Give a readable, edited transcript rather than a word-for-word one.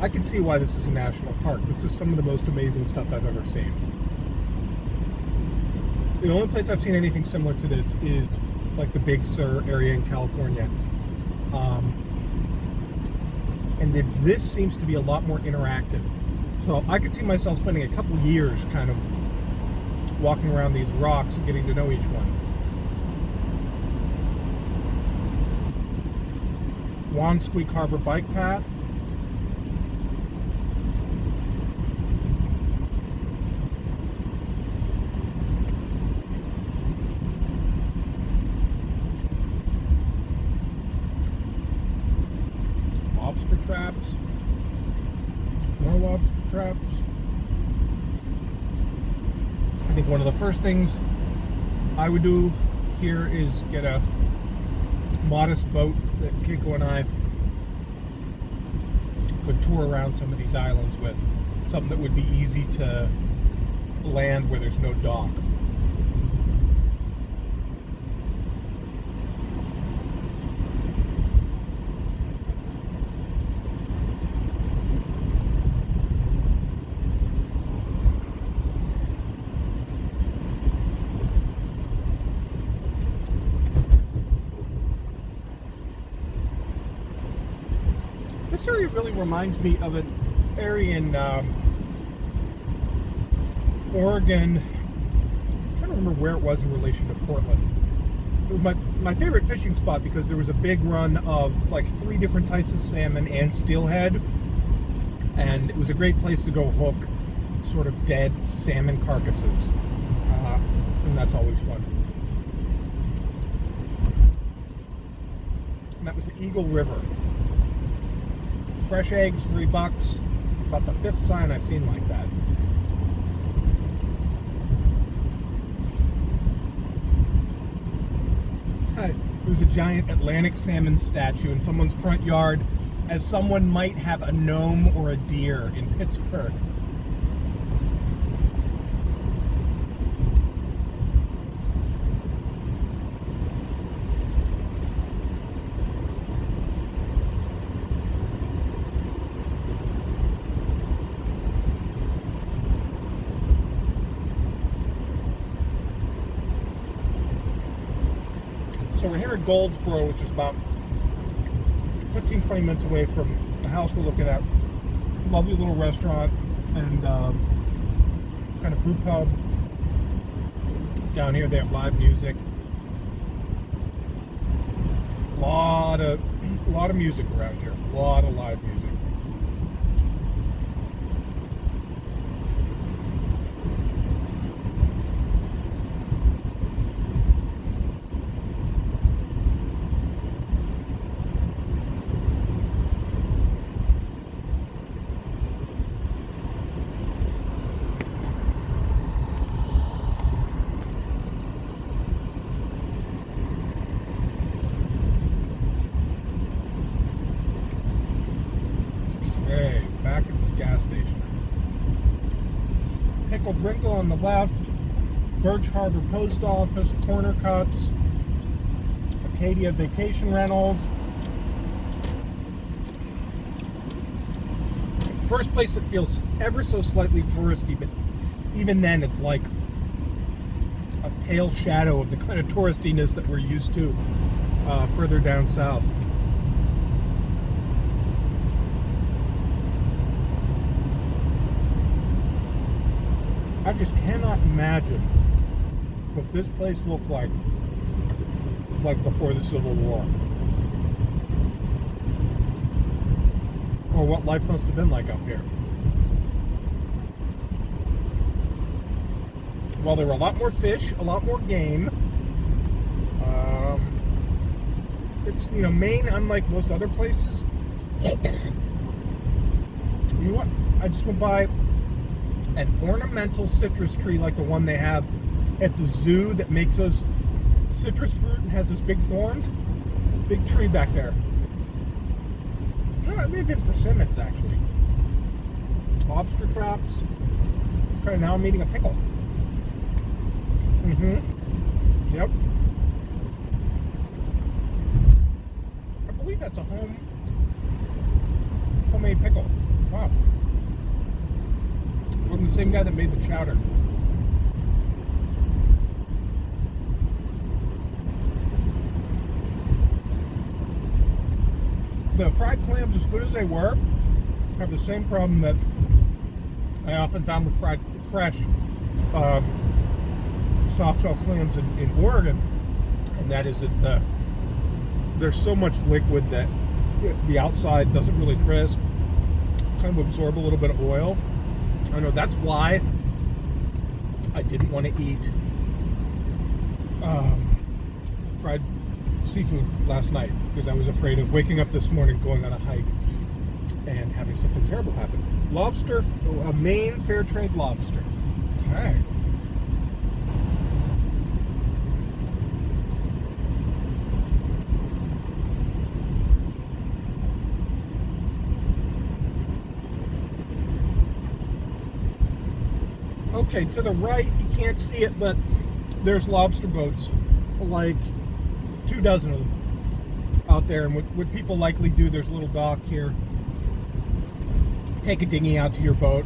I can see why this is a national park. This is some of the most amazing stuff I've ever seen. The only place I've seen anything similar to this is like the Big Sur area in California. And this seems to be a lot more interactive. So I could see myself spending a couple years kind of walking around these rocks and getting to know each one. Wansqueak Harbor Bike Path. Lobster traps. More lobster traps. I think one of the first things I would do here is get a modest boat that Keiko and I could tour around some of these islands with. Something that would be easy to land where there's no dock. This area really reminds me of an area in Oregon. I'm trying to remember where it was in relation to Portland. It was my favorite fishing spot because there was a big run of like 3 different types of salmon and steelhead, and it was a great place to go hook sort of dead salmon carcasses, and that's always fun. And that was the Eagle River. Fresh eggs, $3. About the 5th sign I've seen like that. There was a giant Atlantic salmon statue in someone's front yard, as someone might have a gnome or a deer in Pittsburgh. So we're here at Goldsboro, which is about 15-20 minutes away from the house we're looking at. Lovely little restaurant and kind of brew pub. Down here they have live music. A lot of music around here. A lot of live music. Back at this gas station. Pickle Brinkle on the left, Birch Harbor Post Office, Corner Cuts, Acadia Vacation Rentals. First place that feels ever so slightly touristy, but even then it's like a pale shadow of the kind of touristiness that we're used to further down south. I just cannot imagine what this place looked like before the Civil War. Or what life must have been like up here. Well, there were a lot more fish, a lot more game. It's, Maine, unlike most other places. You know what? I just went by an ornamental citrus tree like the one they have at the zoo that makes those citrus fruit and has those big thorns. Big tree back there. It may have been persimmons, actually. Lobster traps. Okay, now I'm eating a pickle. Yep. I believe that's a homemade pickle. Wow. From the same guy that made the chowder. The fried clams, as good as they were, have the same problem that I often found with fresh soft shell clams in Oregon, and that is that there's so much liquid that the outside doesn't really crisp, kind of absorb a little bit of oil. I know that's why I didn't want to eat fried seafood last night, because I was afraid of waking up this morning, going on a hike, and having something terrible happen. Lobster, a Maine fair trade lobster. Okay. Okay, to the right, you can't see it, but there's lobster boats, like 24 of them out there. And what people likely do, there's a little dock here. Take a dinghy out to your boat,